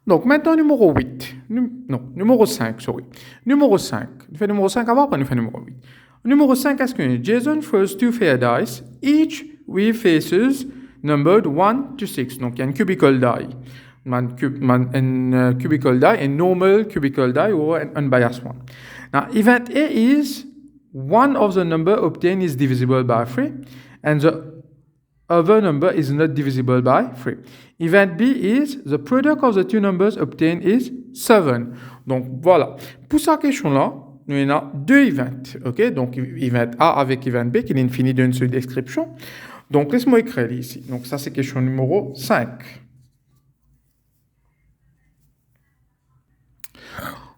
Donc, maintenant, numéro 8. Non, numéro 5, sorry. Numéro 5. Nous faisons numéro 5 avant, après nous faisons numéro 8. Numéro 5, qu'est-ce que Jason throws two fair dice, each with faces numbered 1 to 6. Donc, il y a une cubicle die. Une cubicle die, a normal cubicle die, or an unbiased one. Now, event A is one of the number obtained is divisible by 3, and the other number is not divisible by 3. Event B is the product of the two numbers obtained is 7. Donc voilà. Pour cette question-là, nous avons deux events. OK? Donc event A avec event B qui est infini d'une seule description. Donc laisse-moi écrire ici. Donc ça c'est question numéro 5.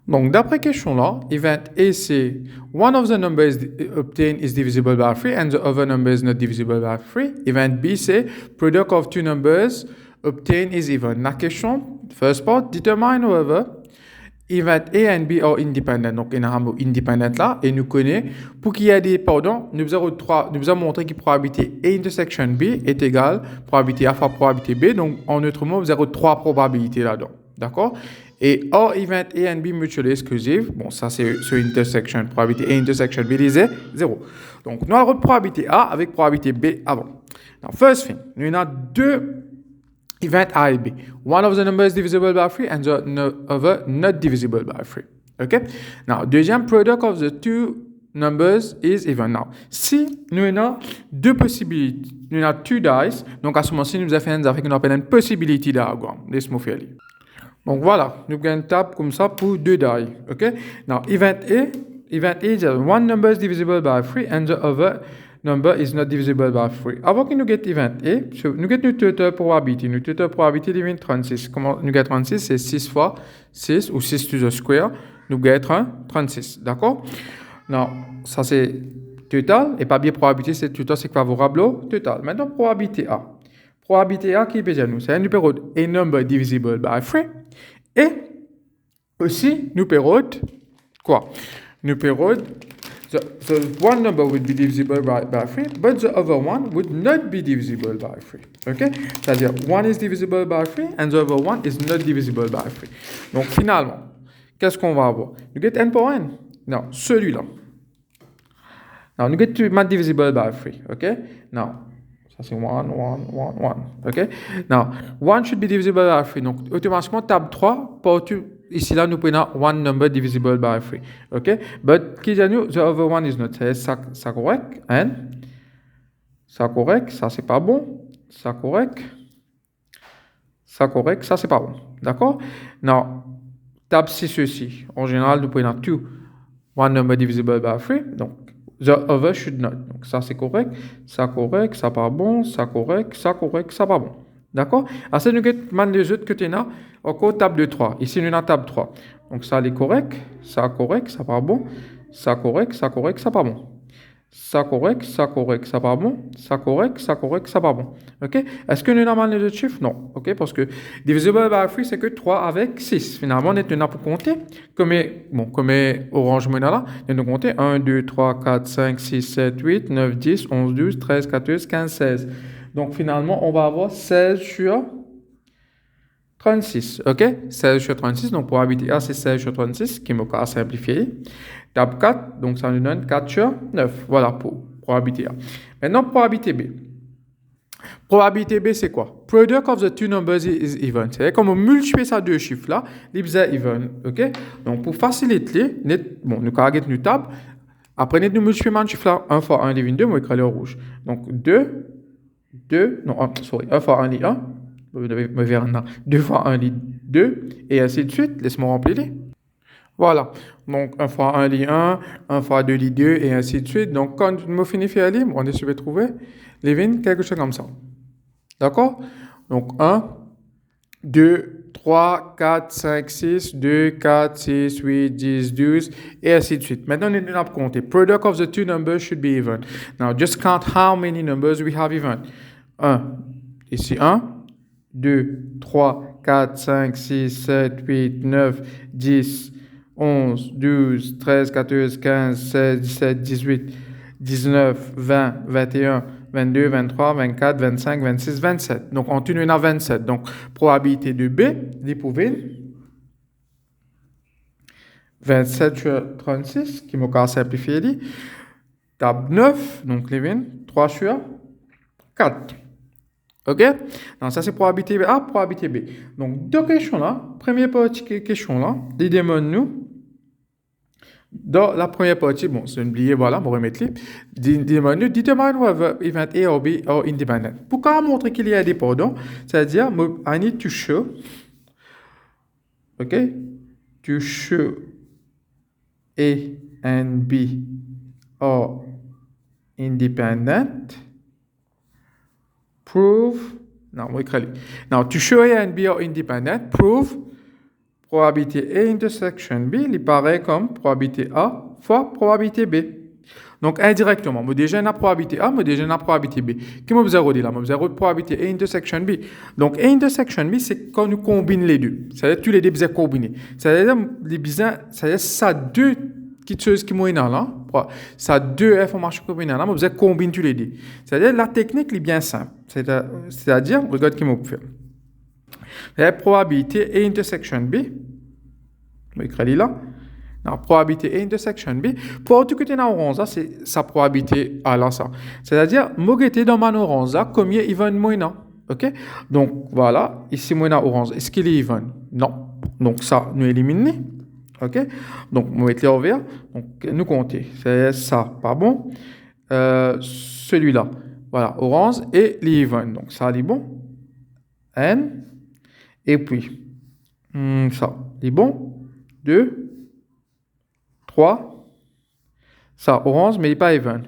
Donc, d'après question là, event A c'est one of the numbers obtained is divisible by 3 and the other number is not divisible by 3. Event B c'est product of two numbers obtained is even. La question, first part, determine whether event A and B are independent. Donc, il y a un mot independent là et nous connaissons, pour qu'il y ait des, nous avons montré que probabilité A intersection B est égale probabilité A fois probabilité B. Donc, en autre mot, vous avez trois probabilités là-dedans. D'accord? Et or event A and B mutually exclusive, bon ça c'est sur intersection, probabilité A intersection B disait 0. Donc nous avons probabilité A avec probabilité B avant. Now first thing, nous avons deux events A et B. One of the numbers is divisible by 3 and the other not divisible by 3. Okay? Now deuxième, product of the two numbers is even. Now si nous avons deux possibilités, nous avons two dice, donc à ce moment-ci nous avons fait une appelle une possibility diagram. Laisse-moi faire. Donc voilà, nous avons une table comme ça pour deux die. OK? Now, event A is one number is divisible by 3 and the other number is not divisible by 3. Avant que nous get event A, nous get notre total probability. Notre total probability devient 36. Comment nous get 36? C'est 6 fois 6 ou 6 to the square. Nous get 36. D'accord? Non, ça c'est total. Et pas bien probabilité, c'est total, c'est favorable au total. Maintenant, probabilité A. Probabilité A qui peut dire nous, c'est un numéro a number divisible by 3. Et aussi, nous pérode quoi? Nous pérode the one number would be divisible by 3, but the other one would not be divisible by 3. OK? C'est-à-dire, one is divisible by 3 and the other one is not divisible by 3. Donc, finalement, qu'est-ce qu'on va avoir? Nous get n pour n? Non, celui-là. Now, nous get not divisible by 3. OK? Now, ça c'est 1, 1, 1, 1. OK? Now, 1 should be divisible by 3. Donc, automatiquement, table 3, ici là, nous prenons one number divisible by 3. OK? But, qui dit nous, the other one is not. C'est ça correct. And, ça correct, ça c'est pas bon. Ça correct. Ça correct, ça c'est pas bon. D'accord? Now, table 6 aussi. En général, nous prenons 2. One number divisible by 3. Donc, the other should not. Donc, ça, c'est correct. Ça, correct. Ça, pas bon. Ça, correct. Ça, correct. Ça, pas bon. D'accord? Alors, c'est nous man les autres que tu as encore table de 3. Ici, nous avons table 3. Donc, ça, est correct. Ça, correct. Ça, pas bon. Ça, correct. Ça, correct. Ça, pas bon. Ça, correct. Ça, correct. Ça, pas bon. Ça, correct. Ça, correct. Ça, pas bon. OK? Est-ce que nous avons les autres chiffres? Non. OK? Parce que divisible by 3, c'est que 3 avec 6. Finalement, on est là pour compter. Comme Orange Money là, nous allons compter 1, 2, 3, 4, 5, 6, 7, 8, 9, 10, 11, 12, 13, 14, 15, 16. Donc, finalement, on va avoir 16 sur 36. OK? 16 sur 36. Donc, probabilité A, c'est 16 sur 36, qui me casse simplifié. Table 4, donc ça nous donne 4 sur 9. Voilà pour probabilité A. Maintenant, probabilité B. Probabilité B, c'est quoi? Product of the two numbers is even. C'est comme on multiplie ces deux chiffres-là, ils sont even. OK? Donc, pour faciliter, nous avons une table. Après, nous multiplions un chiffre-là, 1 fois 1 devient 2, moi, écrit en rouge. Donc, 1 fois 1 lit 1. Vous devez me voir là. 2 fois 1 lit 2, et ainsi de suite. Laisse-moi remplir. Voilà. Donc, 1 fois 1 lit 1, 1 fois 2 lit 2, et ainsi de suite. Donc, quand je me finis de faire lire, on est sur trouver les vignes, quelque chose comme ça. D'accord? Donc, 1, 2, 3, 4, 5, 6, 2, 4, 6, 8, 10, 12, et ainsi de suite. Maintenant, on a compter. Product of the two numbers should be even. Now, just count how many numbers we have even. 1, ici 1, 2, 3, 4, 5, 6, 7, 8, 9, 10, 11, 12, 13, 14, 15, 16, 17, 18, 19, 20, 21, 22, 23, 24, 25, 26, 27. Donc, on tourne à 27. Donc, probabilité de B, d'éprouver 27 sur 36, qui m'a simplifié. Table 9, donc les 3 sur 4. OK? Donc, ça, c'est probabilité A, probabilité B. Donc, deux questions là. Première petite question là. Les demande nous. Dans la première partie, bon, c'est oublié, voilà, on va remettre les. Demande, determine whether event A or B are independent. Pourquoi montrer qu'il y a des dépendants? C'est-à-dire, I need to show, OK, to show A and B are independent. Prove, non, on va écrire. Now, to show A and B are independent, prove probabilité A intersection B, il paraît comme probabilité A fois probabilité B. Donc, indirectement, moi déjà une probabilité A, moi déjà une probabilité B. Qui m'a besoin de là? Moi besoin de probabilité A intersection B. Donc, A intersection B, c'est quand nous combinons les deux. C'est-à-dire tous les deux besoin combinés. C'est-à-dire, les besoins, c'est-à-dire ça deux petites choses qui m'ont là. Ça deux informations combinées là, moi besoin combiner tous les deux. C'est-à-dire, la technique est bien simple. C'est-à-dire, regarde qui m'a fait. La probabilité A intersection B, je vais écrire là. La probabilité A intersection B, pour tout que tu es dans orange, c'est sa probabilité A là, ça. C'est-à-dire, moi qui dans ma orange, combien even moins, ok? Donc, voilà, ici, moi dans orange, est-ce qu'il est even? Non. Donc, ça, nous éliminons, ok? Donc, on va mettre en vert, donc, nous compter. C'est ça, pas bon? Celui-là, voilà, orange et l'even. Donc, ça, est bon. N. Et puis, ça, c'est bon. 2, 3. Ça, orange, mais il n'est pas even.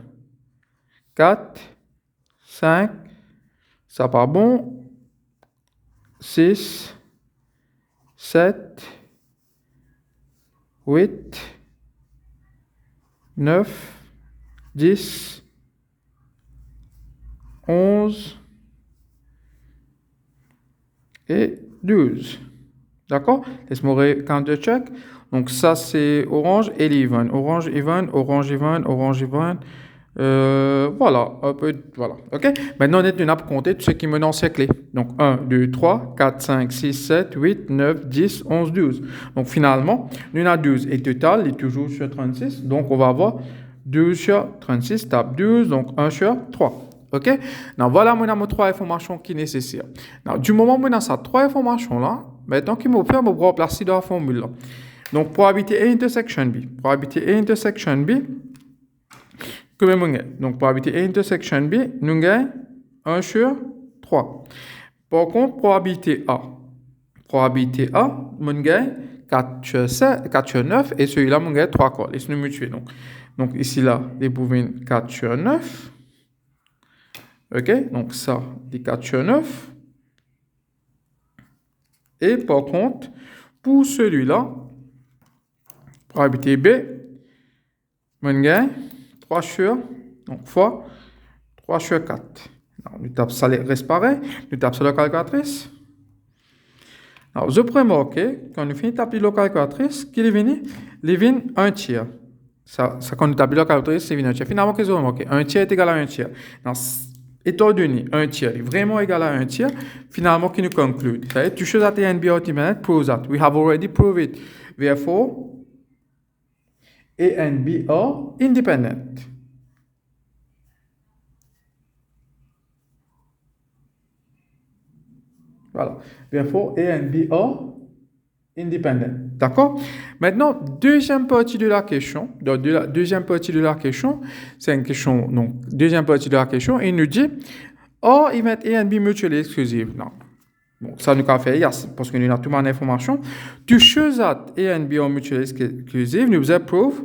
4, 5. Ça, pas bon. 6, 7, 8, 9, 10, 11 et 12. D'accord? Laisse-moi counter check. Donc ça c'est orange et even. Orange, even, orange, even, orange, even. Voilà, un peu, voilà. OK? Maintenant, on est une app compter tout ce qui me donne ces clés. Donc 1, 2, 3, 4, 5, 6, 7, 8, 9, 10, 11, 12. Donc finalement, nous avons 12. Et total, il est toujours sur 36. Donc on va avoir 12 sur 36, tape 12, donc 1 sur 3. OK? Donc voilà, moi, j'ai trois informations qui sont nécessaires. Donc, du moment où on a ces trois informations-là, maintenant, qu'il me fait, on va remplacer dans la formule. Là. Donc, probabilité A intersection B. Probabilité A intersection B, combien on gagne? Donc, probabilité A intersection B, nous gagnons 1 sur 3. Par contre, probabilité A. Probabilité A, on gagne 4 sur 7, 4 sur 9, et celui-là, on gagne 3 quarts. Et c'est nous mutuer. Donc, ici, là, les bouvines 4 sur 9. OK? Donc, ça, des 4 sur 9. Et par contre, pour celui-là, probabilité B, on gagne 3 sur, donc fois 3 sur 4. Alors, nous tapons ça, reste pareil. Nous tapons sur la calculatrice. Alors, je pourrais marquer, quand nous finissons de taper la calculatrice, qu'il est venu, il est venu 1 tiers. Ça, quand nous tapons la calculatrice, c'est venu 1 tiers. Finalement, qu'est-ce qu'on marque? 1 tiers est égal à 1 tiers. Donc, étant donné 1 tiers est vraiment égal à 1 tiers, finalement, qui nous conclut? C'est-à-dire, to show that A and B are independent proves that. We have already proved it. Therefore, A and B are independent. Voilà. Therefore, A and B are independent. D'accord? Maintenant, deuxième partie de la question. Donc, deuxième partie de la question, c'est une question, donc, deuxième partie de la question, il nous dit, or event A and B mutually exclusive. Non. Bon, ça nous a fait yes, parce que nous avons tout mon information. To show that A and B are mutually exclusive, nous avons prove.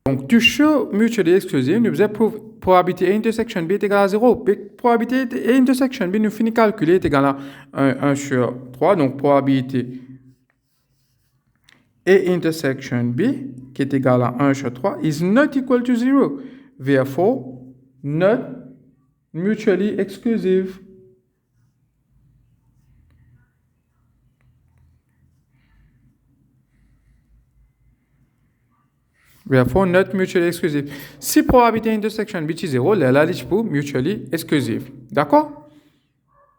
Donc, to show mutually exclusive, nous avons prove probabilité A intersection B est égale à 0. Probabilité A intersection B, nous finissons calculer est égal à 1 sur 3. Donc, probabilité A intersection B, qui est égal à 1 sur 3, is not equal to 0. Therefore, not mutually exclusive. Therefore, not mutually exclusive. Si probability intersection which is 0, là, là, pour mutually exclusive. D'accord?